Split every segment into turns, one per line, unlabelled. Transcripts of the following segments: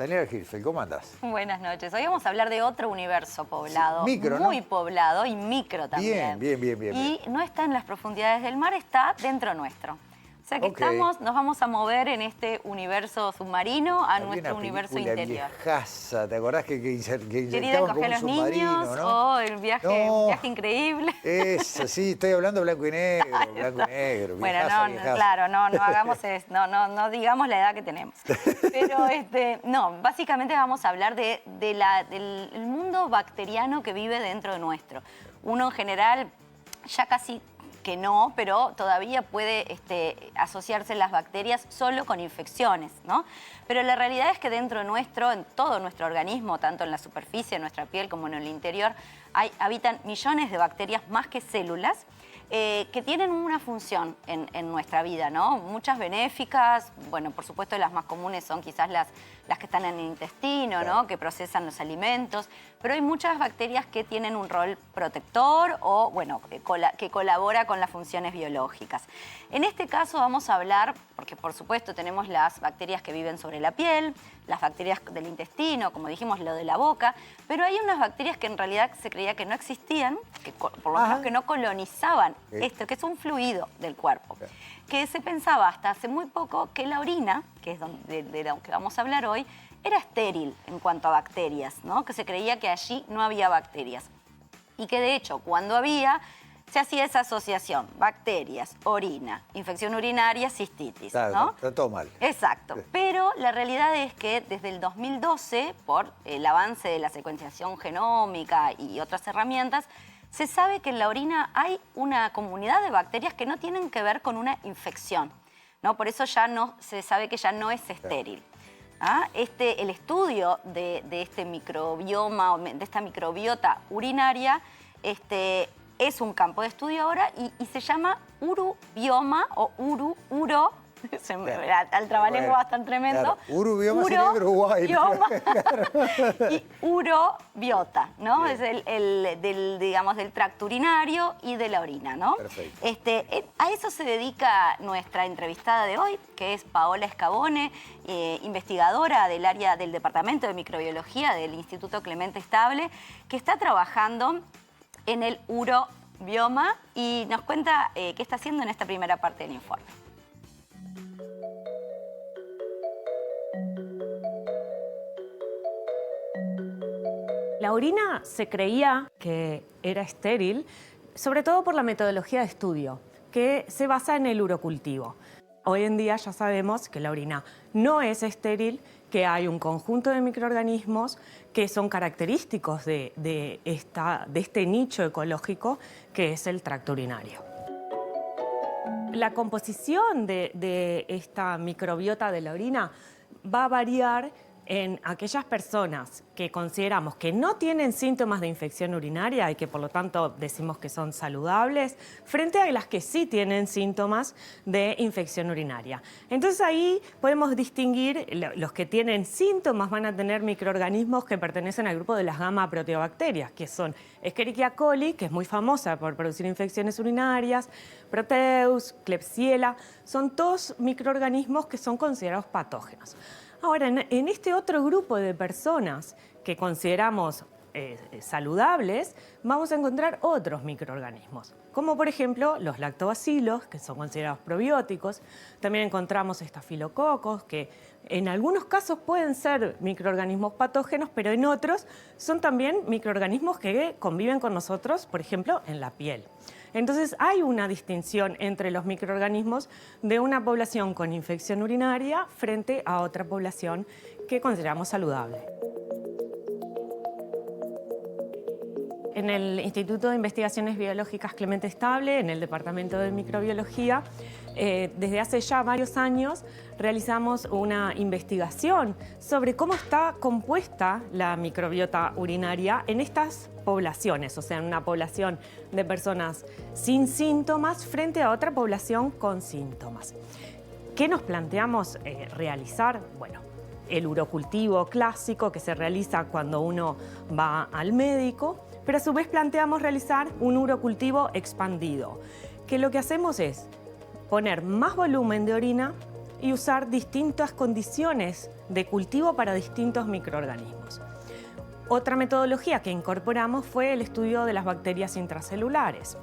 Daniela Hirfeld, ¿cómo andás?
Buenas noches. Hoy vamos a hablar de otro universo poblado.
Micro, ¿no?
Muy poblado y micro también.
Bien.
Y no está en las profundidades del mar, está dentro nuestro. O sea que nos vamos a mover en este universo submarino a nuestro universo interior.
Viejaza, ¿te acordás que
Querida,
inyectaban como
coger
un
a los
submarino,
niños,
¿no?
el viaje increíble.
Eso, sí, estoy hablando blanco y negro,
Bueno,
viejaza.
claro, no hagamos eso, no digamos la edad que tenemos. Pero no, básicamente vamos a hablar del mundo bacteriano que vive dentro de nuestro. Uno en general ya casi que no, pero todavía puede asociarse las bacterias solo con infecciones, ¿no? Pero la realidad es que dentro nuestro, en todo nuestro organismo, tanto en la superficie de nuestra piel como en el interior, habitan millones de bacterias más que células que tienen una función en nuestra vida, ¿no? Muchas benéficas, bueno, por supuesto las más comunes son quizás las que están en el intestino, ¿no? Que procesan los alimentos, pero hay muchas bacterias que tienen un rol protector o, bueno, que colabora con las funciones biológicas. En este caso vamos a hablar, porque por supuesto tenemos las bacterias que viven sobre la piel, las bacterias del intestino, como dijimos, lo de la boca, pero hay unas bacterias que en realidad se creía que no existían, que por lo menos que no colonizaban esto, que es un fluido del cuerpo. Que se pensaba hasta hace muy poco que la orina, que es de lo que vamos a hablar hoy, era estéril en cuanto a bacterias, ¿no? Que se creía que allí no había bacterias. Y que de hecho, cuando había, se hacía esa asociación, bacterias, orina, infección urinaria, cistitis,
claro,
¿no?
Está todo mal.
Exacto. Pero la realidad es que desde el 2012, por el avance de la secuenciación genómica y otras herramientas, se sabe que en la orina hay una comunidad de bacterias que no tienen que ver con una infección, ¿no? Por eso ya no se sabe que ya no es estéril. El estudio de este microbioma, de esta microbiota urinaria, es un campo de estudio ahora y se llama urobioma o uro. Al trabalengua bastante tremendo.
Claro. Urobioma sería Uruguay.
Y urobiota, ¿no? Es del tracto urinario y de la orina, ¿no?
Perfecto.
A eso se dedica nuestra entrevistada de hoy, que es Paola Scavone, investigadora del área del Departamento de Microbiología del Instituto Clemente Estable, que está trabajando en el urobioma y nos cuenta qué está haciendo en esta primera parte del informe.
La orina se creía que era estéril, sobre todo por la metodología de estudio, que se basa en el urocultivo. Hoy en día ya sabemos que la orina no es estéril, que hay un conjunto de microorganismos que son característicos de este nicho ecológico que es el tracto urinario. La composición de esta microbiota de la orina va a variar en aquellas personas que consideramos que no tienen síntomas de infección urinaria y que por lo tanto decimos que son saludables, frente a las que sí tienen síntomas de infección urinaria. Entonces ahí podemos distinguir, los que tienen síntomas van a tener microorganismos que pertenecen al grupo de las gamma proteobacterias, que son Escherichia coli, que es muy famosa por producir infecciones urinarias, Proteus, Klebsiella, son todos microorganismos que son considerados patógenos. Ahora, en este otro grupo de personas que consideramos saludables, vamos a encontrar otros microorganismos, como por ejemplo los lactobacilos, que son considerados probióticos. También encontramos estafilococos, que en algunos casos pueden ser microorganismos patógenos, pero en otros son también microorganismos que conviven con nosotros, por ejemplo, en la piel. Entonces hay una distinción entre los microorganismos de una población con infección urinaria frente a otra población que consideramos saludable. En el Instituto de Investigaciones Biológicas Clemente Estable, en el Departamento de Microbiología, desde hace ya varios años realizamos una investigación sobre cómo está compuesta la microbiota urinaria en estas poblaciones, o sea, en una población de personas sin síntomas frente a otra población con síntomas. ¿Qué nos planteamos realizar? Bueno, el urocultivo clásico que se realiza cuando uno va al médico, pero a su vez planteamos realizar un urocultivo expandido, que lo que hacemos es poner más volumen de orina y usar distintas condiciones de cultivo para distintos microorganismos. Otra metodología que incorporamos fue el estudio de las bacterias intracelulares.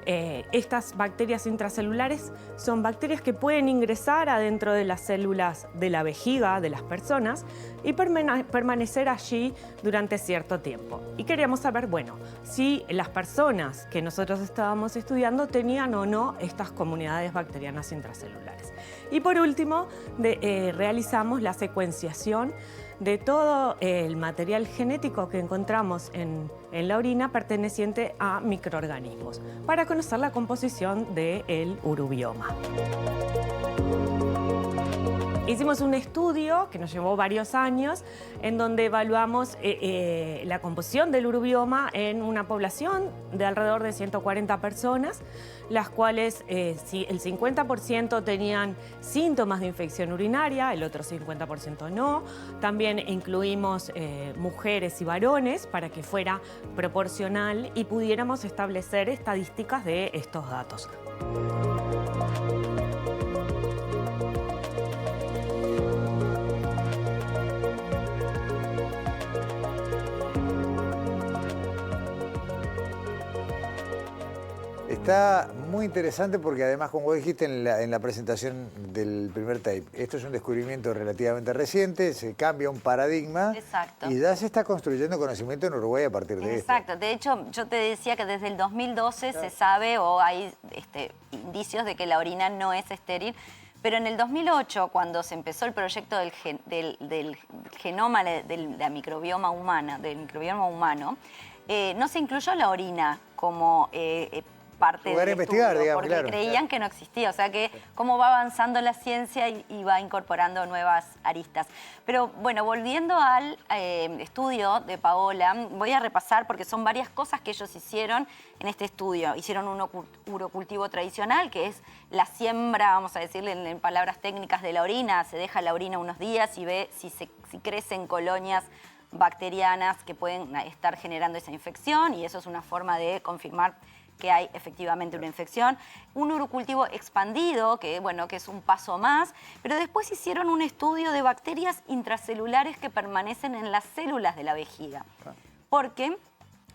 Estas bacterias intracelulares son bacterias que pueden ingresar adentro de las células de la vejiga de las personas y permanecer allí durante cierto tiempo. Y queríamos saber, bueno, si las personas que nosotros estábamos estudiando tenían o no estas comunidades bacterianas intracelulares. Y por último, realizamos la secuenciación de todo el material genético que encontramos en la orina perteneciente a microorganismos para conocer la composición del urobioma. Hicimos un estudio que nos llevó varios años en donde evaluamos la composición del urobioma en una población de alrededor de 140 personas, las cuales el 50% tenían síntomas de infección urinaria, el otro 50% no. También incluimos mujeres y varones para que fuera proporcional y pudiéramos establecer estadísticas de estos datos.
Está muy interesante porque además, como vos dijiste en la presentación del primer tape, esto es un descubrimiento relativamente reciente, se cambia un paradigma.
Exacto.
Y ya se está construyendo conocimiento en Uruguay a partir de esto.
Exacto. De hecho, yo te decía que desde el 2012 se sabe o hay indicios de que la orina no es estéril. Pero en el 2008, cuando se empezó el proyecto del genoma de la microbioma humana, del microbioma humano, no se incluyó la orina como parte del
investigar,
estudio,
digamos,
porque
claro,
creían que no existía. O sea que cómo va avanzando la ciencia y va incorporando nuevas aristas. Pero bueno, volviendo al estudio de Paola, voy a repasar porque son varias cosas que ellos hicieron en este estudio. Hicieron un urocultivo tradicional, que es la siembra, vamos a decirle en palabras técnicas, de la orina. Se deja la orina unos días y ve si crecen colonias bacterianas que pueden estar generando esa infección, y eso es una forma de confirmar que hay efectivamente una infección. Un urocultivo expandido, que es un paso más, pero después hicieron un estudio de bacterias intracelulares que permanecen en las células de la vejiga. Porque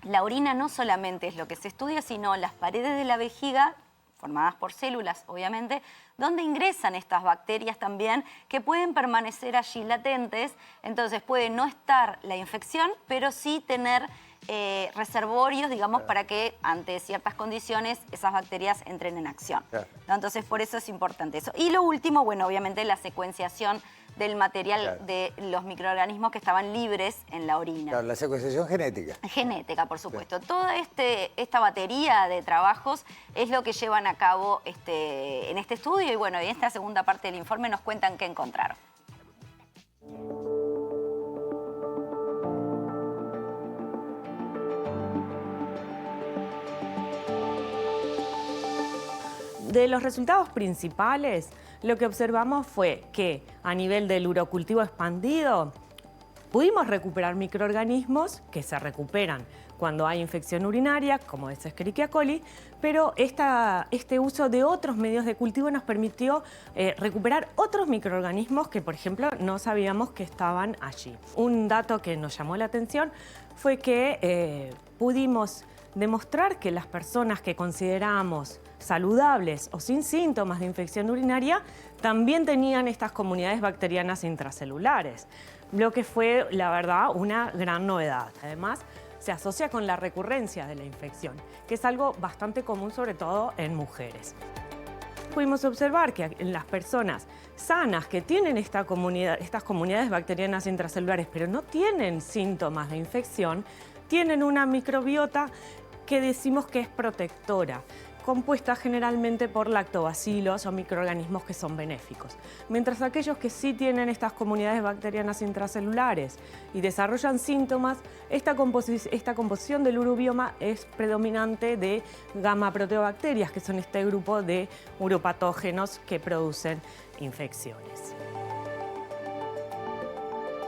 la orina no solamente es lo que se estudia, sino las paredes de la vejiga, formadas por células, obviamente, donde ingresan estas bacterias también, que pueden permanecer allí latentes. Entonces puede no estar la infección, pero sí tener reservorios, digamos, para que ante ciertas condiciones esas bacterias entren en acción. ¿No? Entonces, por eso es importante eso. Y lo último, bueno, obviamente la secuenciación del material de los microorganismos que estaban libres en la orina.
Claro, la secuenciación genética.
Genética, por supuesto. Toda esta batería de trabajos es lo que llevan a cabo en este estudio, y bueno, en esta segunda parte del informe nos cuentan qué encontraron.
De los resultados principales, lo que observamos fue que a nivel del urocultivo expandido pudimos recuperar microorganismos que se recuperan cuando hay infección urinaria, como es Escherichia coli, pero este uso de otros medios de cultivo nos permitió recuperar otros microorganismos que, por ejemplo, no sabíamos que estaban allí. Un dato que nos llamó la atención fue que pudimos demostrar que las personas que consideramos saludables o sin síntomas de infección urinaria también tenían estas comunidades bacterianas intracelulares, lo que fue, la verdad, una gran novedad. Además, se asocia con la recurrencia de la infección, que es algo bastante común, sobre todo en mujeres. Pudimos observar que en las personas sanas que tienen estas comunidades bacterianas intracelulares, pero no tienen síntomas de infección, tienen una microbiota que decimos que es protectora, compuesta generalmente por lactobacilos o microorganismos que son benéficos. Mientras aquellos que sí tienen estas comunidades bacterianas intracelulares y desarrollan síntomas, esta composición del urobioma es predominante de gamma-proteobacterias, que son este grupo de uropatógenos que producen infecciones.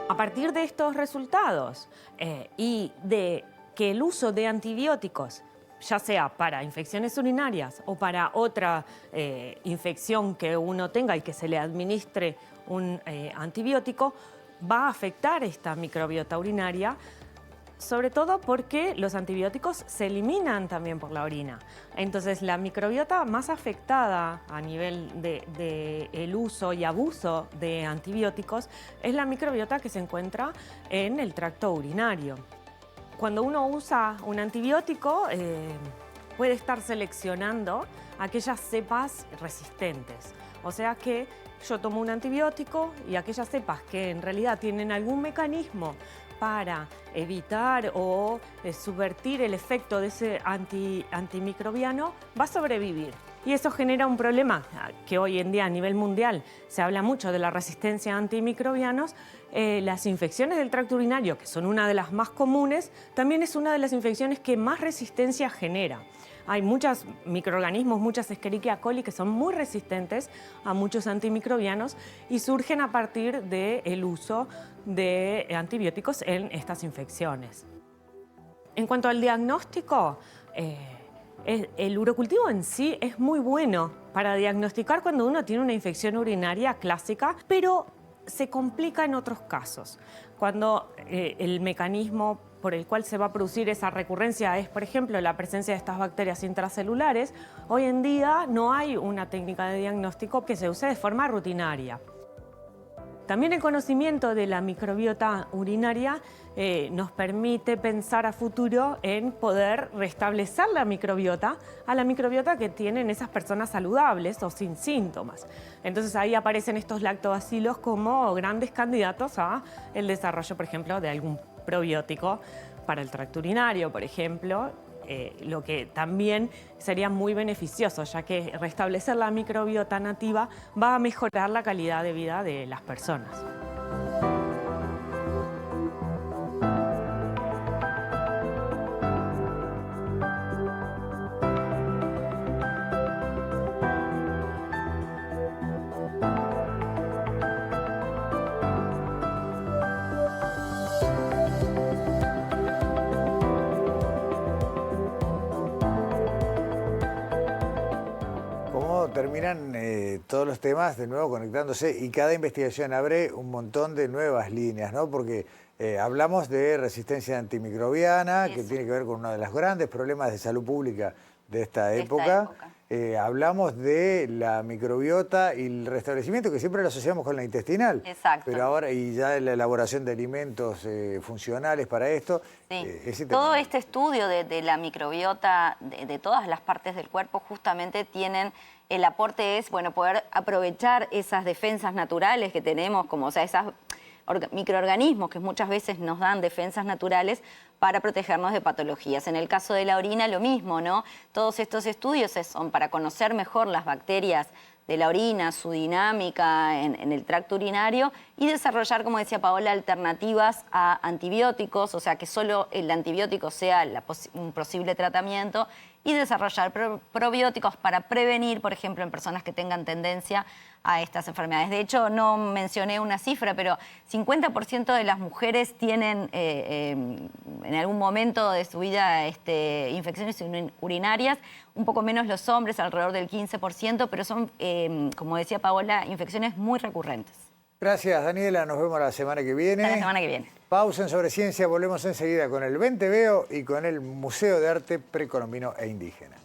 A partir de estos resultados y de que el uso de antibióticos, ya sea para infecciones urinarias o para otra infección que uno tenga y que se le administre un antibiótico, va a afectar esta microbiota urinaria, sobre todo porque los antibióticos se eliminan también por la orina. Entonces, la microbiota más afectada a nivel de el uso y abuso de antibióticos es la microbiota que se encuentra en el tracto urinario. Cuando uno usa un antibiótico, puede estar seleccionando aquellas cepas resistentes. O sea que yo tomo un antibiótico y aquellas cepas que en realidad tienen algún mecanismo para evitar o subvertir el efecto de ese antimicrobiano, va a sobrevivir. Y eso genera un problema que hoy en día a nivel mundial se habla mucho de la resistencia a antimicrobianos. Las infecciones del tracto urinario, que son una de las más comunes, también es una de las infecciones que más resistencia genera. Hay muchos microorganismos, muchas Escherichia coli, que son muy resistentes a muchos antimicrobianos y surgen a partir del uso de antibióticos en estas infecciones. En cuanto al diagnóstico, el urocultivo en sí es muy bueno para diagnosticar cuando uno tiene una infección urinaria clásica, pero se complica en otros casos. Cuando el mecanismo por el cual se va a producir esa recurrencia es, por ejemplo, la presencia de estas bacterias intracelulares, hoy en día no hay una técnica de diagnóstico que se use de forma rutinaria. También el conocimiento de la microbiota urinaria nos permite pensar a futuro en poder restablecer la microbiota a la microbiota que tienen esas personas saludables o sin síntomas. Entonces ahí aparecen estos lactobacilos como grandes candidatos a el desarrollo, por ejemplo, de algún probiótico para el tracto urinario, por ejemplo, lo que también sería muy beneficioso, ya que restablecer la microbiota nativa va a mejorar la calidad de vida de las personas.
Terminan todos los temas de nuevo conectándose y cada investigación abre un montón de nuevas líneas, ¿no? Porque hablamos de resistencia antimicrobiana, que tiene que ver con uno de los grandes problemas de salud pública de esta época. Hablamos de la microbiota y el restablecimiento, que siempre lo asociamos con la intestinal.
Exacto.
Pero ahora, y ya la elaboración de alimentos funcionales para esto.
Sí. Todo este estudio de la microbiota de todas las partes del cuerpo justamente tienen... El aporte es, bueno, poder aprovechar esas defensas naturales que tenemos, como, o sea, esos microorganismos que muchas veces nos dan defensas naturales para protegernos de patologías. En el caso de la orina, lo mismo, ¿no? Todos estos estudios son para conocer mejor las bacterias de la orina, su dinámica en el tracto urinario y desarrollar, como decía Paola, alternativas a antibióticos, o sea, que solo el antibiótico sea un posible tratamiento y desarrollar probióticos para prevenir, por ejemplo, en personas que tengan tendencia a estas enfermedades. De hecho, no mencioné una cifra, pero 50% de las mujeres tienen en algún momento de su vida infecciones urinarias, un poco menos los hombres, alrededor del 15%, pero son, como decía Paola, infecciones muy recurrentes.
Gracias, Daniela. Nos vemos la semana que viene.
Hasta la semana que viene.
Pausa en Sobre Ciencia. Volvemos enseguida con el Venteveo y con el Museo de Arte Precolombino e Indígena.